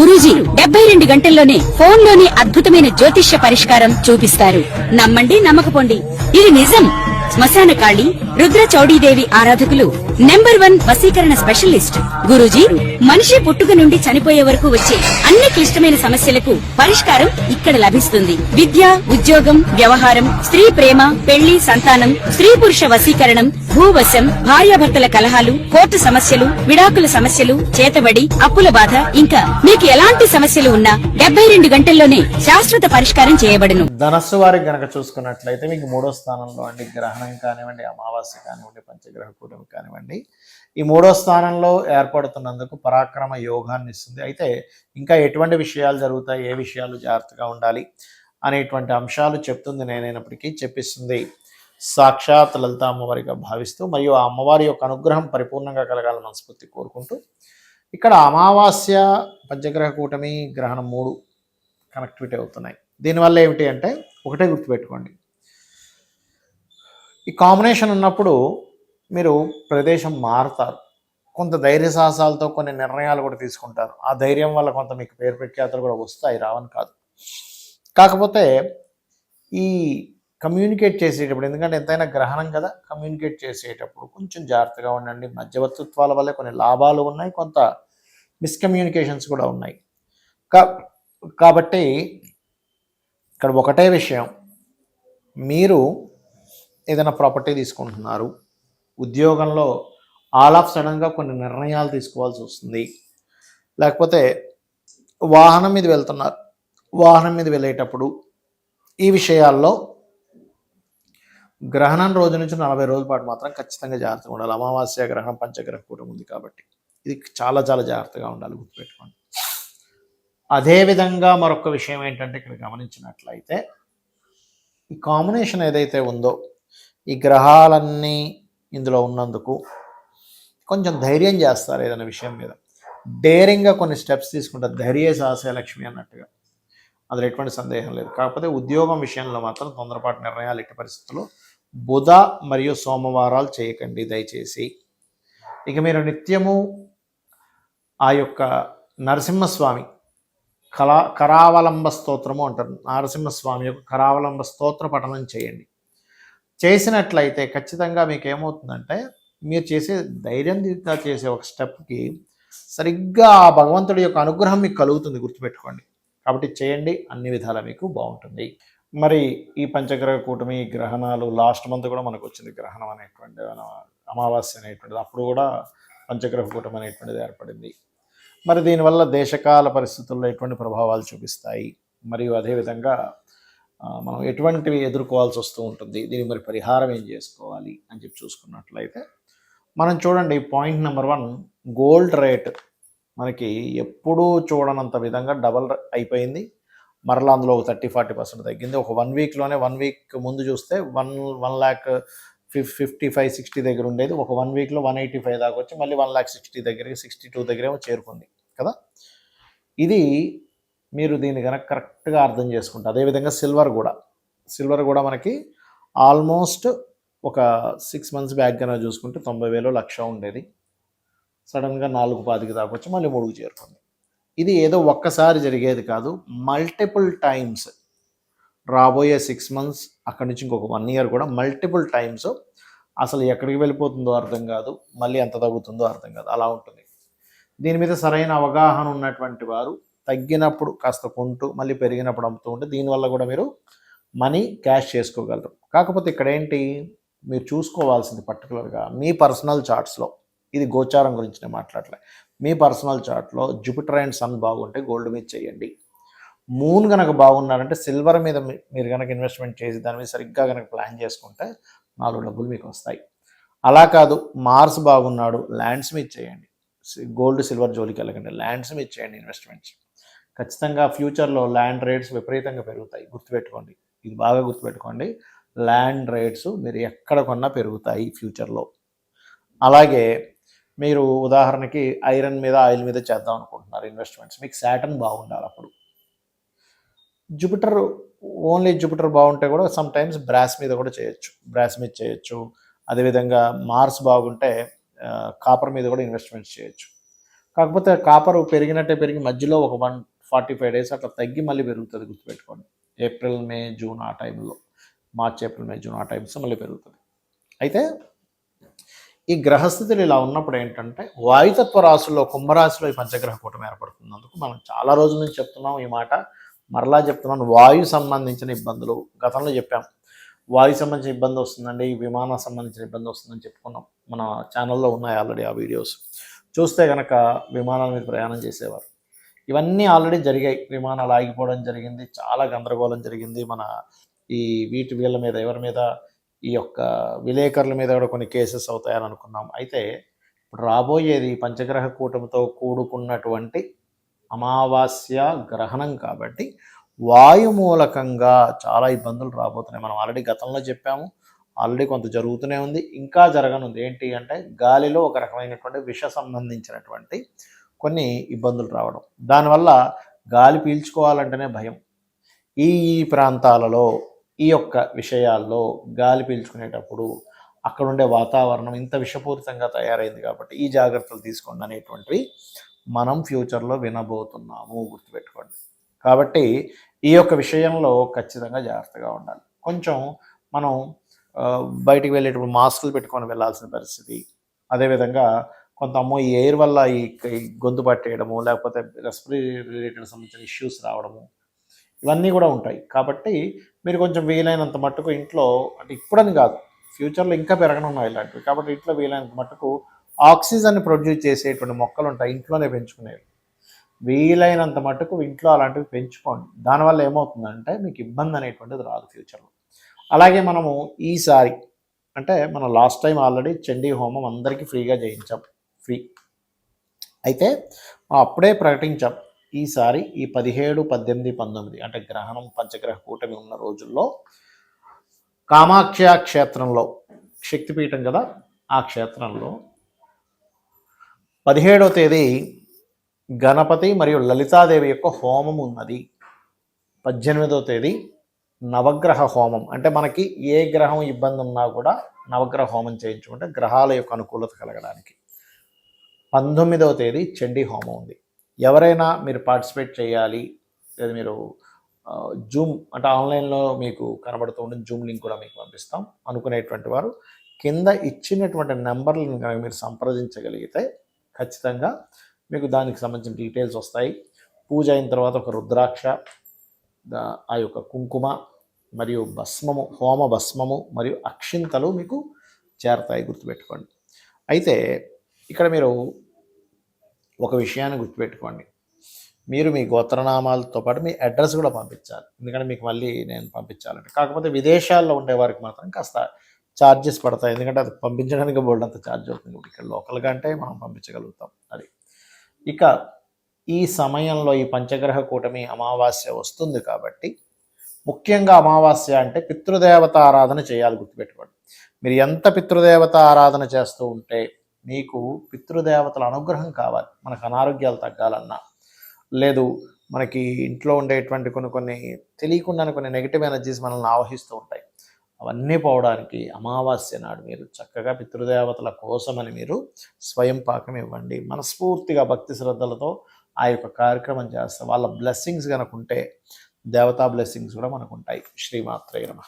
గురూజీ 72 గంటల్లోనే ఫోన్ లోని అద్భుతమైన జ్యోతిష్య పరిష్కారం చూపిస్తారు. నమ్మండి, నమ్మకపోండి, ఇది నిజం. శ్మశాన కాళి రుద్ర చౌడీదేవి ఆరాధకులు నంబర్ 1 వశీకరణ స్పెషలిస్ట్. గురూజీ మనిషి పుట్టుక నుండి చనిపోయే వరకు వచ్చే అన్ని క్లిష్టమైన సమస్యలకు పరిష్కారం ఇక్కడ లభిస్తుంది. విద్య, ఉద్యోగం, వ్యవహారం, స్త్రీ ప్రేమ, పెళ్లి, సంతానం, స్త్రీ పురుష వశీకరణం, భూవశం, భార్యాభర్తల కలహాలు, కోర్టు సమస్యలు, విడాకుల సమస్యలు, చేతబడి, అప్పుల బాధ, ఇంకా మీకు ఎలాంటి సమస్యలు ఉన్నా 72 గంటల్లోనే శాశ్వత పరిష్కారం చేయబడును. ధనస్సు వారికి గనక చూసుకున్నట్లయితే మీకు 3వ స్థానంలో అండి గ్రహణం కానివ్వండి, అమావాస్య కానివ్వండి, పంచగ్రహ కూటమి కానివ్వండి, ఈ 3వ స్థానంలో ఏర్పడుతున్నందుకు పరాక్రమ యోగాన్ని ఇస్తుంది. అయితే ఇంకా ఎటువంటి విషయాలు జరుగుతాయి, ఏ విషయాలు జాగ్రత్తగా ఉండాలి అనేటువంటి అంశాలు చెప్తుంది నేనైనప్పటికీ చెప్పిస్తుంది సాక్షాత్ లలిత అమ్మవారిగా భావిస్తూ, మరియు ఆ అమ్మవారి యొక్క అనుగ్రహం పరిపూర్ణంగా కలగాలని మనస్ఫూర్తి కోరుకుంటూ, ఇక్కడ అమావాస్య, పంచగ్రహ కూటమి, గ్రహణం 3 కనెక్టివిటీ అవుతున్నాయి. దీనివల్ల ఏమిటి అంటే ఒకటే గుర్తుపెట్టుకోండి, ఈ కాంబినేషన్ ఉన్నప్పుడు మీరు ప్రదేశం మారుతారు, కొంత ధైర్య సాహసాలతో కొన్ని నిర్ణయాలు కూడా తీసుకుంటారు. ఆ ధైర్యం వల్ల కొంత మీకు పేరు ప్రఖ్యాతులు కూడా వస్తాయి, రావని కాదు. కాకపోతే ఈ కమ్యూనికేట్ చేసేటప్పుడు, ఎందుకంటే ఎంతైనా గ్రహణం కదా, కమ్యూనికేట్ చేసేటప్పుడు కొంచెం జాగ్రత్తగా ఉండండి. మధ్యవర్తిత్వాల వల్ల కొన్ని లాభాలు ఉన్నాయి, కొంత మిస్కమ్యూనికేషన్స్ కూడా ఉన్నాయి. కాబట్టి ఇక్కడ ఒకటే విషయం, మీరు ఏదైనా ప్రాపర్టీ తీసుకుంటున్నారు, ఉద్యోగంలో ఆల్ ఆఫ్ సడన్గా కొన్ని నిర్ణయాలు తీసుకోవాల్సి వస్తుంది, లేకపోతే వాహనం మీద వెళ్తున్నారు, వాహనం మీద వెళ్ళేటప్పుడు ఈ విషయాల్లో గ్రహణం రోజు నుంచి 40 రోజుల పాటు మాత్రం ఖచ్చితంగా జాగ్రత్తగా ఉండాలి. అమావాస్య, గ్రహణం, పంచగ్రహ కూటమి ఉంది కాబట్టి ఇది చాలా చాలా జాగ్రత్తగా ఉండాలి, గుర్తుపెట్టుకోండి. అదేవిధంగా మరొక విషయం ఏంటంటే, ఇక్కడ గమనించినట్లయితే ఈ కాంబినేషన్ ఏదైతే ఉందో, ఈ గ్రహాలన్నీ ఇందులో ఉన్నందుకు కొంచెం ధైర్యం చేస్తారు, ఏదైనా విషయం మీద డేరింగ్గా కొన్ని స్టెప్స్ తీసుకుంటారు. ధైర్య సాహసే లక్ష్మి అన్నట్టుగా, అందులో ఎటువంటి సందేహం లేదు. కాకపోతే ఉద్యోగం విషయంలో మాత్రం తొందరపాటు నిర్ణయాలు ఎట్టి పరిస్థితుల్లో బుధ మరియు సోమవారాలు చేయకండి దయచేసి. ఇక మీరు నిత్యము ఆ యొక్క నరసింహస్వామి కరావలంబ స్తోత్రము అంటారు, నరసింహస్వామి యొక్క కరావలంబ స్తోత్ర పఠనం చేయండి. చేసినట్లయితే ఖచ్చితంగా మీకు ఏమవుతుందంటే, మీరు చేసే ధైర్యంగా చేసే ఒక స్టెప్కి సరిగ్గా ఆ భగవంతుడి యొక్క అనుగ్రహం మీకు కలుగుతుంది, గుర్తుపెట్టుకోండి. కాబట్టి చేయండి, అన్ని విధాలా మీకు బాగుంటుంది. మరి ఈ పంచగ్రహ కూటమి గ్రహణాలు లాస్ట్ మంత్ కూడా మనకు వచ్చింది, గ్రహణం అనేటువంటి అమావాస్య అనేటువంటిది, అప్పుడు కూడా పంచగ్రహ కూటమి అనేటువంటిది ఏర్పడింది. మరి దీనివల్ల దేశకాల పరిస్థితుల్లో ఎటువంటి ప్రభావాలు చూపిస్తాయి, మరియు అదేవిధంగా మనం ఎటువంటివి ఎదుర్కోవాల్సి వస్తూ ఉంటుంది, దీనికి మరి పరిహారం ఏం చేసుకోవాలి అని చెప్పి చూసుకున్నట్లయితే, మనం చూడండి పాయింట్ నెంబర్ 1, గోల్డ్ రేట్ మనకి ఎప్పుడూ చూడనంత విధంగా డబల్ అయిపోయింది. మరలా అందులో 30-40% తగ్గింది. ఒక 1 వీక్లోనే, 1 వీక్ ముందు చూస్తే 1,55,60 దగ్గర ఉండేది, ఒక 1 వీక్లో 185 దాకా వచ్చి మళ్ళీ 1,60,000 దగ్గరికి, 62 దగ్గరేమో చేరుకుంది కదా. ఇది మీరు దీన్ని కనుక కరెక్ట్గా అర్థం చేసుకుంటే, అదేవిధంగా సిల్వర్ కూడా మనకి ఆల్మోస్ట్ ఒక 6 మంత్స్ బ్యాక్ కనుక చూసుకుంటే 90,000 లక్ష ఉండేది, సడన్గా 4,25 దాకా వచ్చి మళ్ళీ 3కు చేరుకుంది. ఇది ఏదో ఒక్కసారి జరిగేది కాదు, మల్టిపుల్ టైమ్స్ రాబోయే 6 మంత్స్, అక్కడి నుంచి ఇంకొక 1 ఇయర్ కూడా మల్టిపుల్ టైమ్స్ అసలు ఎక్కడికి వెళ్ళిపోతుందో అర్థం కాదు, మళ్ళీ ఎంత తగ్గుతుందో అర్థం కాదు, అలా ఉంటుంది. దీని మీద సరైన అవగాహన ఉన్నటువంటి వారు తగ్గినప్పుడు కాస్త కొంటూ మళ్ళీ పెరిగినప్పుడు అమ్ముతూ ఉంటే దీనివల్ల కూడా మీరు మనీ క్యాష్ చేసుకోగలరు. కాకపోతే ఇక్కడ ఏంటి, మీరు చూసుకోవాల్సింది పర్టికులర్గా మీ పర్సనల్ చార్ట్స్లో, ఇది గోచారం గురించి నేను మాట్లాడలే, మీ పర్సనల్ చార్ట్లో జూపిటర్ అండ్ సన్ బాగుంటే గోల్డ్ మీద చేయండి. మూన్ కనుక బాగున్నారంటే సిల్వర్ మీద మీరు కనుక ఇన్వెస్ట్మెంట్ చేసి దాని మీద సరిగ్గా కనుక ప్లాన్ చేసుకుంటే 4 డబ్బులు మీకు వస్తాయి. అలా కాదు, మార్స్ బాగున్నాడు, ల్యాండ్స్ మీద చేయండి. గోల్డ్ సిల్వర్ జోలికి వెళ్ళకండి, ల్యాండ్స్ మీద చేయండి ఇన్వెస్ట్మెంట్స్. ఖచ్చితంగా ఫ్యూచర్లో ల్యాండ్ రేట్స్ విపరీతంగా పెరుగుతాయి, గుర్తుపెట్టుకోండి, ఇది బాగా గుర్తుపెట్టుకోండి. ల్యాండ్ రేట్స్ మీరు ఎక్కడ కొన్నా పెరుగుతాయి ఫ్యూచర్లో. అలాగే మీరు ఉదాహరణకి ఐరన్ మీద, ఆయిల్ మీద చేద్దాం అనుకుంటున్నారు ఇన్వెస్ట్మెంట్స్, మీకు సాటర్న్ బాగుండాలి. అప్పుడు ఓన్లీ జూపిటర్ బాగుంటే కూడా సమ్ టైమ్స్ బ్రాస్ మీద కూడా చేయొచ్చు, బ్రాస్ మీద చేయొచ్చు. అదేవిధంగా మార్స్ బాగుంటే కాపర్ మీద కూడా ఇన్వెస్ట్మెంట్స్ చేయొచ్చు. కాకపోతే కాపర్ పెరిగినట్టే పెరిగి మధ్యలో ఒక 145 డేస్ అట్లా తగ్గి మళ్ళీ పెరుగుతుంది, గుర్తుపెట్టుకోండి. ఏప్రిల్ మే జూన్ ఆ టైంలో, మార్చ్ ఏప్రిల్ మే జూన్ ఆ టైమ్స్ మళ్ళీ పెరుగుతుంది. అయితే ఈ గ్రహస్థితులు ఇలా ఉన్నప్పుడు ఏంటంటే వాయుతత్వ రాశుల్లో కుంభరాశిలో ఈ పంచగ్రహ కూటమి ఏర్పడుతున్నందుకు మనం చాలా రోజుల నుంచి చెప్తున్నాం ఈ మాట, మరలా చెప్తున్నాను. వాయు సంబంధించిన ఇబ్బందులు గతంలో చెప్పాం. వాయు సంబంధించిన ఇబ్బంది వస్తుందండి, విమానం సంబంధించిన ఇబ్బంది వస్తుందని చెప్పుకున్నాం. మన ఛానల్లో ఉన్నాయి ఆల్రెడీ ఆ వీడియోస్. చూస్తే కనుక విమానాల మీద ప్రయాణం చేసేవారు. ఇవన్నీ ఆల్రెడీ జరిగాయి. విమానాలు ఆగిపోవడం జరిగింది, చాలా గందరగోళం జరిగింది. మన ఈ వీళ్ళ మీద, ఎవరి మీద, ఈ యొక్క విలేకరుల మీద కూడా కొన్ని కేసెస్ అవుతాయని అనుకున్నాం. అయితే ఇప్పుడు రాబోయేది పంచగ్రహ కూటమితో కూడుకున్నటువంటి అమావాస్య గ్రహణం కాబట్టి వాయు మూలకంగా చాలా ఇబ్బందులు రాబోతున్నాయి. మనం ఆల్రెడీ గతంలో చెప్పాము, ఆల్రెడీ కొంత జరుగుతూనే ఉంది, ఇంకా జరగనుంది. ఏంటి అంటే గాలిలో ఒక రకమైనటువంటి విష సంబంధించినటువంటి కొన్ని ఇబ్బందులు రావడం, దానివల్ల గాలి పీల్చుకోవాలంటేనే భయం. ఈ ప్రాంతాలలో ఈ యొక్క విషయాల్లో గాలి పీల్చుకునేటప్పుడు అక్కడ ఉండే వాతావరణం ఇంత విషపూరితంగా తయారైంది కాబట్టి ఈ జాగ్రత్తలు తీసుకోండి అనేటువంటివి మనం ఫ్యూచర్లో వినబోతున్నాము, గుర్తుపెట్టుకోండి. కాబట్టి ఈ యొక్క విషయంలో ఖచ్చితంగా జాగ్రత్తగా ఉండాలి. కొంచెం మనం బయటికి వెళ్ళేటప్పుడు మాస్కులు పెట్టుకొని వెళ్ళాల్సిన పరిస్థితి. అదేవిధంగా కొంత ఈ ఎయిర్ వల్ల ఈ గొంతు పట్టేయడము, లేకపోతే రెస్పిరేటరీ రిలేటెడ్ సంబంధించిన ఇష్యూస్ రావడము, ఇవన్నీ కూడా ఉంటాయి. కాబట్టి మీరు కొంచెం వీలైనంత మట్టుకు ఇంట్లో, అంటే ఇప్పుడని కాదు, ఫ్యూచర్లో ఇంకా పెరగనున్నాయి ఇలాంటివి. కాబట్టి ఇంట్లో వీలైనంత మట్టుకు ఆక్సిజన్ ప్రొడ్యూస్ చేసేటువంటి మొక్కలు ఉంటాయి, ఇంట్లోనే పెంచుకునేవి. వీలైనంత మట్టుకు ఇంట్లో అలాంటివి పెంచుకోండి. దానివల్ల ఏమవుతుందంటే మీకు ఇబ్బంది అనేటువంటిది రాదు ఫ్యూచర్లో. అలాగే మనము ఈసారి, అంటే మనం లాస్ట్ టైం ఆల్రెడీ చండీ హోమం అందరికీ ఫ్రీగా చేయించాం, ఫ్రీ. అయితే అప్పుడే ప్రకటించాం, ఈసారి ఈ 17, 18, 19 అంటే గ్రహణం పంచగ్రహ కూటమి ఉన్న రోజుల్లో కామాఖ్య క్షేత్రంలో, శక్తిపీఠం కదా ఆ క్షేత్రంలో 17వ తేదీ గణపతి మరియు లలితాదేవి యొక్క హోమం ఉన్నది. 18వ తేదీ నవగ్రహ హోమం, అంటే మనకి ఏ గ్రహం ఇబ్బంది ఉన్నా కూడా నవగ్రహ హోమం చేయించుకుంటే గ్రహాల యొక్క అనుకూలత కలగడానికి. 19వ తేదీ చండీ హోమం ఉంది. ఎవరైనా మీరు పార్టిసిపేట్ చేయాలి, లేదా మీరు జూమ్ అంటే ఆన్లైన్లో మీకు కనబడుతూ ఉండే జూమ్ లింక్ కూడా మీకు పంపిస్తాం అనుకునేటువంటి వారు కింద ఇచ్చినటువంటి నెంబర్లను కనుక మీరు సంప్రదించగలిగితే ఖచ్చితంగా మీకు దానికి సంబంధించిన డీటెయిల్స్ వస్తాయి. పూజ అయిన తర్వాత ఒక రుద్రాక్ష, ఆ యొక్క కుంకుమ మరియు భస్మము, హోమ భస్మము మరియు అక్షింతలు మీకు చేరతాయి, గుర్తుపెట్టుకోండి. అయితే ఇక్కడ మీరు ఒక విషయాన్ని గుర్తుపెట్టుకోండి, మీరు మీ గోత్రనామాలతో పాటు మీ అడ్రస్ కూడా పంపించాలి. ఎందుకంటే మీకు మళ్ళీ నేను పంపించాలంటే, కాకపోతే విదేశాల్లో ఉండేవారికి మాత్రం కాస్త ఛార్జెస్ పడతాయి, ఎందుకంటే అది పంపించడానికి బోల్డంత ఛార్జ్ అవుతుంది. ఇక్కడ లోకల్గా అంటే మనం పంపించగలుగుతాం. అది ఇక ఈ సమయంలో ఈ పంచగ్రహ కూటమి అమావాస్య వస్తుంది కాబట్టి ముఖ్యంగా అమావాస్య అంటే పితృదేవత ఆరాధన చేయాలి, గుర్తుపెట్టుకోండి. మీరు ఎంత పితృదేవత ఆరాధన చేస్తూ ఉంటే మీకు పితృదేవతల అనుగ్రహం కావాలి. మనకు అనారోగ్యాలు తగ్గాలన్నా, లేదు మనకి ఇంట్లో ఉండేటువంటి కొన్ని తెలియకుండానే కొన్ని నెగిటివ్ ఎనర్జీస్ మనల్ని ఆవహిస్తూ ఉంటాయి, అవన్నీ పోవడానికి అమావాస్య నాడు మీరు చక్కగా పితృదేవతల కోసమని మీరు స్వయం పాకం ఇవ్వండి. మనస్ఫూర్తిగా భక్తి శ్రద్ధలతో ఆ యొక్క కార్యక్రమం చేస్తే వాళ్ళ బ్లెస్సింగ్స్ కనుక ఉంటే దేవతా బ్లెస్సింగ్స్ కూడా మనకు ఉంటాయి. శ్రీమాత్రే నమః.